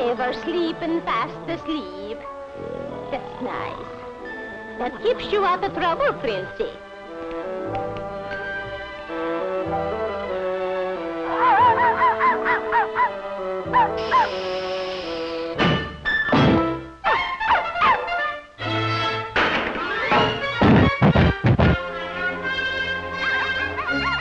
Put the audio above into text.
ever sleeping fast asleep. That's nice. That keeps you out of trouble, Princey.